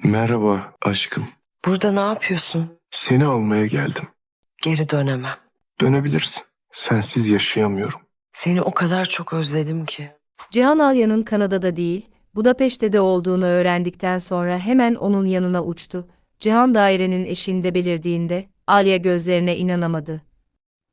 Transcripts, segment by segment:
Merhaba aşkım. Burada ne yapıyorsun? Seni almaya geldim. Geri dönemem. Dönebilirsin. Sensiz yaşayamıyorum. Seni o kadar çok özledim ki. Cihan Alya'nın Kanada'da değil, Budapeşte'de olduğunu öğrendikten sonra hemen onun yanına uçtu. Cihan dairenin eşiğinde belirdiğinde, Alya gözlerine inanamadı.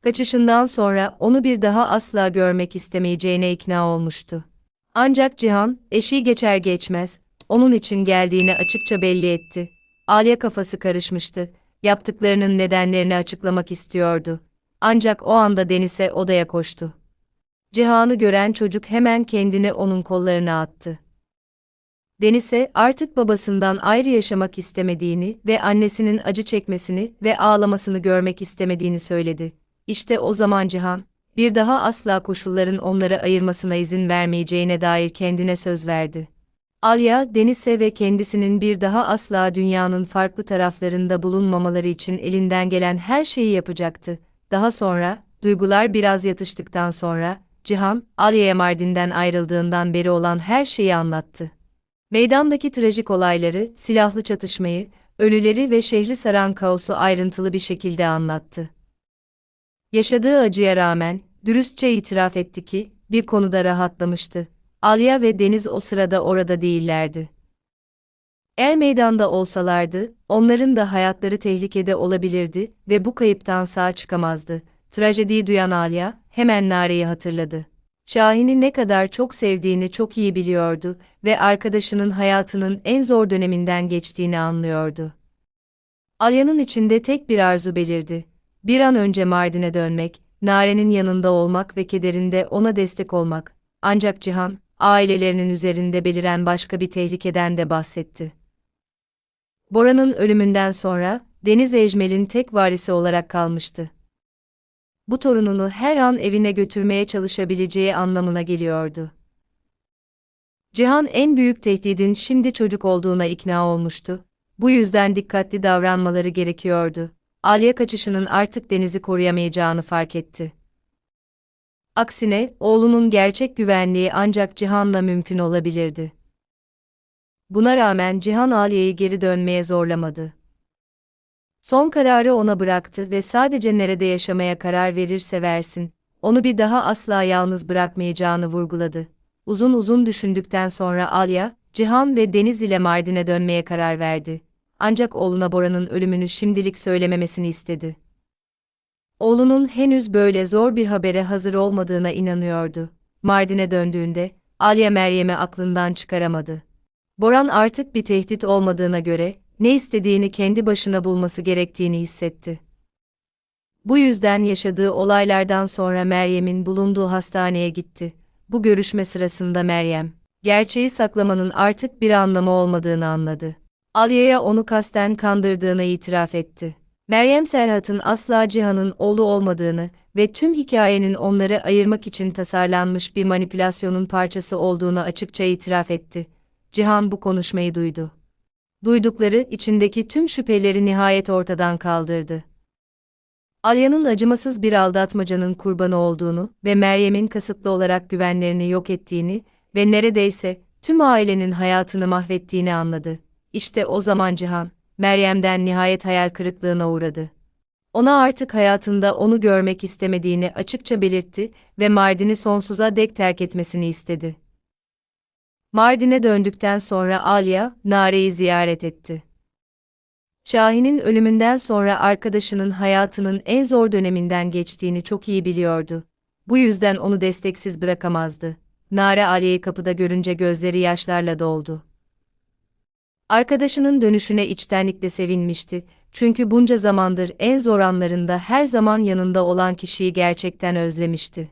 Kaçışından sonra onu bir daha asla görmek istemeyeceğine ikna olmuştu. Ancak Cihan, eşiği geçer geçmez, onun için geldiğini açıkça belli etti. Alya kafası karışmıştı, yaptıklarının nedenlerini açıklamak istiyordu. Ancak o anda Deniz'e odaya koştu. Cihan'ı gören çocuk hemen kendini onun kollarına attı. Deniz'e artık babasından ayrı yaşamak istemediğini ve annesinin acı çekmesini ve ağlamasını görmek istemediğini söyledi. İşte o zaman Cihan, bir daha asla koşulların onları ayırmasına izin vermeyeceğine dair kendine söz verdi. Alya, Deniz'e ve kendisinin bir daha asla dünyanın farklı taraflarında bulunmamaları için elinden gelen her şeyi yapacaktı. Daha sonra, duygular biraz yatıştıktan sonra, Cihan, Alya'ya Mardin'den ayrıldığından beri olan her şeyi anlattı. Meydandaki trajik olayları, silahlı çatışmayı, ölüleri ve şehri saran kaosu ayrıntılı bir şekilde anlattı. Yaşadığı acıya rağmen, dürüstçe itiraf etti ki, bir konuda rahatlamıştı. Alya ve Deniz o sırada orada değillerdi. Eğer meydanda olsalardı, onların da hayatları tehlikede olabilirdi ve bu kayıptan sağ çıkamazdı. Trajediyi duyan Alya, hemen Nare'yi hatırladı. Şahin'i ne kadar çok sevdiğini çok iyi biliyordu ve arkadaşının hayatının en zor döneminden geçtiğini anlıyordu. Alya'nın içinde tek bir arzu belirdi. Bir an önce Mardin'e dönmek, Nare'nin yanında olmak ve kederinde ona destek olmak. Ancak Cihan, ailelerinin üzerinde beliren başka bir tehlikeden de bahsetti. Bora'nın ölümünden sonra, Deniz Ejmel'in tek varisi olarak kalmıştı. Bu torununu her an evine götürmeye çalışabileceği anlamına geliyordu. Cihan en büyük tehdidin şimdi çocuk olduğuna ikna olmuştu. Bu yüzden dikkatli davranmaları gerekiyordu. Alya kaçışının artık Deniz'i koruyamayacağını fark etti. Aksine, oğlunun gerçek güvenliği ancak Cihan'la mümkün olabilirdi. Buna rağmen Cihan Alya'yı geri dönmeye zorlamadı. Son kararı ona bıraktı ve sadece nerede yaşamaya karar verirse versin, onu bir daha asla yalnız bırakmayacağını vurguladı. Uzun uzun düşündükten sonra Alya, Cihan ve Deniz ile Mardin'e dönmeye karar verdi. Ancak oğluna Bora'nın ölümünü şimdilik söylememesini istedi. Oğlunun henüz böyle zor bir habere hazır olmadığına inanıyordu. Mardin'e döndüğünde, Alya Meryem'i aklından çıkaramadı. Boran artık bir tehdit olmadığına göre, ne istediğini kendi başına bulması gerektiğini hissetti. Bu yüzden yaşadığı olaylardan sonra Meryem'in bulunduğu hastaneye gitti. Bu görüşme sırasında Meryem, gerçeği saklamanın artık bir anlamı olmadığını anladı. Alya'ya onu kasten kandırdığını itiraf etti. Meryem Serhat'ın asla Cihan'ın oğlu olmadığını ve tüm hikayenin onları ayırmak için tasarlanmış bir manipülasyonun parçası olduğunu açıkça itiraf etti. Cihan bu konuşmayı duydu. Duydukları içindeki tüm şüpheleri nihayet ortadan kaldırdı. Alya'nın acımasız bir aldatmacanın kurbanı olduğunu ve Meryem'in kasıtlı olarak güvenlerini yok ettiğini ve neredeyse tüm ailenin hayatını mahvettiğini anladı. İşte o zaman Cihan, Meryem'den nihayet hayal kırıklığına uğradı. Ona artık hayatında onu görmek istemediğini açıkça belirtti ve Mardin'i sonsuza dek terk etmesini istedi. Mardin'e döndükten sonra Alya, Nare'yi ziyaret etti. Şahin'in ölümünden sonra arkadaşının hayatının en zor döneminden geçtiğini çok iyi biliyordu. Bu yüzden onu desteksiz bırakamazdı. Nare Alya'yı kapıda görünce gözleri yaşlarla doldu. Arkadaşının dönüşüne içtenlikle sevinmişti, çünkü bunca zamandır en zor anlarında her zaman yanında olan kişiyi gerçekten özlemişti.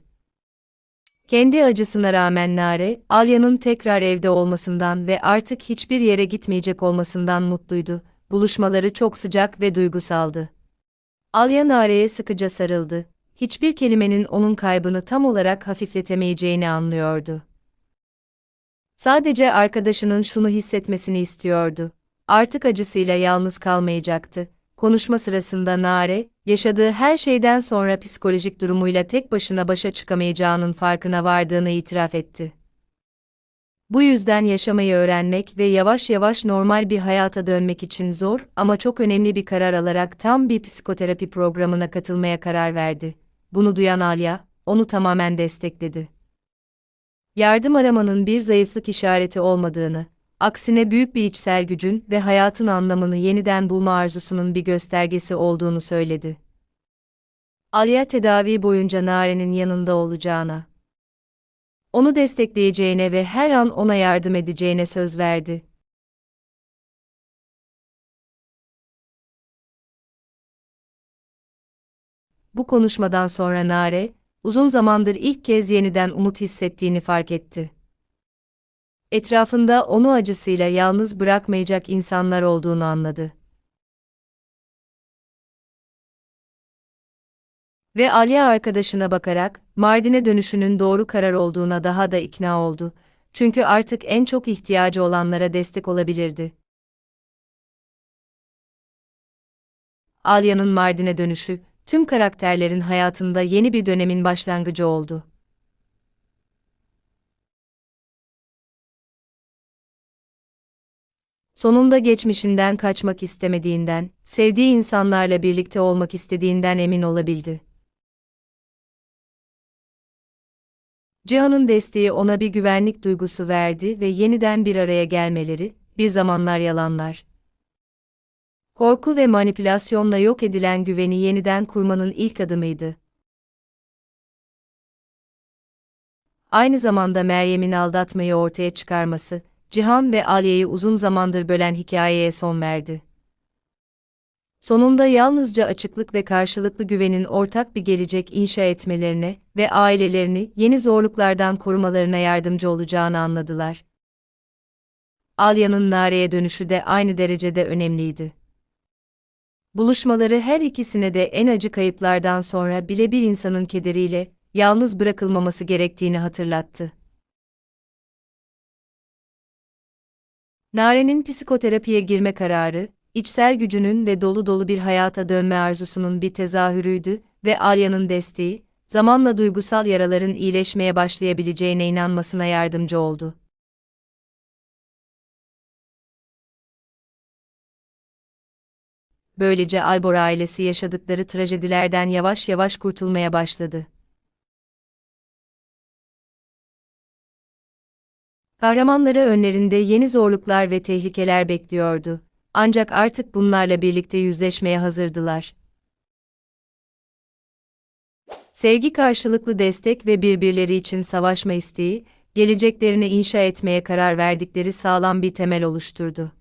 Kendi acısına rağmen Nare, Alya'nın tekrar evde olmasından ve artık hiçbir yere gitmeyecek olmasından mutluydu. Buluşmaları çok sıcak ve duygusaldı. Alya Nare'ye sıkıca sarıldı. Hiçbir kelimenin onun kaybını tam olarak hafifletemeyeceğini anlıyordu. Sadece arkadaşının şunu hissetmesini istiyordu. Artık acısıyla yalnız kalmayacaktı. Konuşma sırasında Nare, yaşadığı her şeyden sonra psikolojik durumuyla tek başına başa çıkamayacağının farkına vardığını itiraf etti. Bu yüzden yaşamayı öğrenmek ve yavaş yavaş normal bir hayata dönmek için zor ama çok önemli bir karar alarak tam bir psikoterapi programına katılmaya karar verdi. Bunu duyan Alya, onu tamamen destekledi. Yardım aramanın bir zayıflık işareti olmadığını, aksine büyük bir içsel gücün ve hayatın anlamını yeniden bulma arzusunun bir göstergesi olduğunu söyledi. Alya tedavi boyunca Nare'nin yanında olacağına, onu destekleyeceğine ve her an ona yardım edeceğine söz verdi. Bu konuşmadan sonra Nare, uzun zamandır ilk kez yeniden umut hissettiğini fark etti. Etrafında onu acısıyla yalnız bırakmayacak insanlar olduğunu anladı. Ve Alya arkadaşına bakarak, Mardin'e dönüşünün doğru karar olduğuna daha da ikna oldu. Çünkü artık en çok ihtiyacı olanlara destek olabilirdi. Alya'nın Mardin'e dönüşü, tüm karakterlerin hayatında yeni bir dönemin başlangıcı oldu. Sonunda geçmişinden kaçmak istemediğinden, sevdiği insanlarla birlikte olmak istediğinden emin olabildi. Cihan'ın desteği ona bir güvenlik duygusu verdi ve yeniden bir araya gelmeleri, bir zamanlar yalanlar, korku ve manipülasyonla yok edilen güveni yeniden kurmanın ilk adımıydı. Aynı zamanda Meryem'in aldatmayı ortaya çıkarması, Cihan ve Alya'yı uzun zamandır bölen hikayeye son verdi. Sonunda yalnızca açıklık ve karşılıklı güvenin ortak bir gelecek inşa etmelerine ve ailelerini yeni zorluklardan korumalarına yardımcı olacağını anladılar. Alya'nın Nare'ye dönüşü de aynı derecede önemliydi. Buluşmaları her ikisine de en acı kayıplardan sonra bile bir insanın kederiyle yalnız bırakılmaması gerektiğini hatırlattı. Nare'nin psikoterapiye girme kararı, içsel gücünün ve dolu dolu bir hayata dönme arzusunun bir tezahürüydü ve Alya'nın desteği, zamanla duygusal yaraların iyileşmeye başlayabileceğine inanmasına yardımcı oldu. Böylece Albor ailesi yaşadıkları trajedilerden yavaş yavaş kurtulmaya başladı. Kahramanları önlerinde yeni zorluklar ve tehlikeler bekliyordu. Ancak artık bunlarla birlikte yüzleşmeye hazırdılar. Sevgi, karşılıklı destek ve birbirleri için savaşma isteği, geleceklerini inşa etmeye karar verdikleri sağlam bir temel oluşturdu.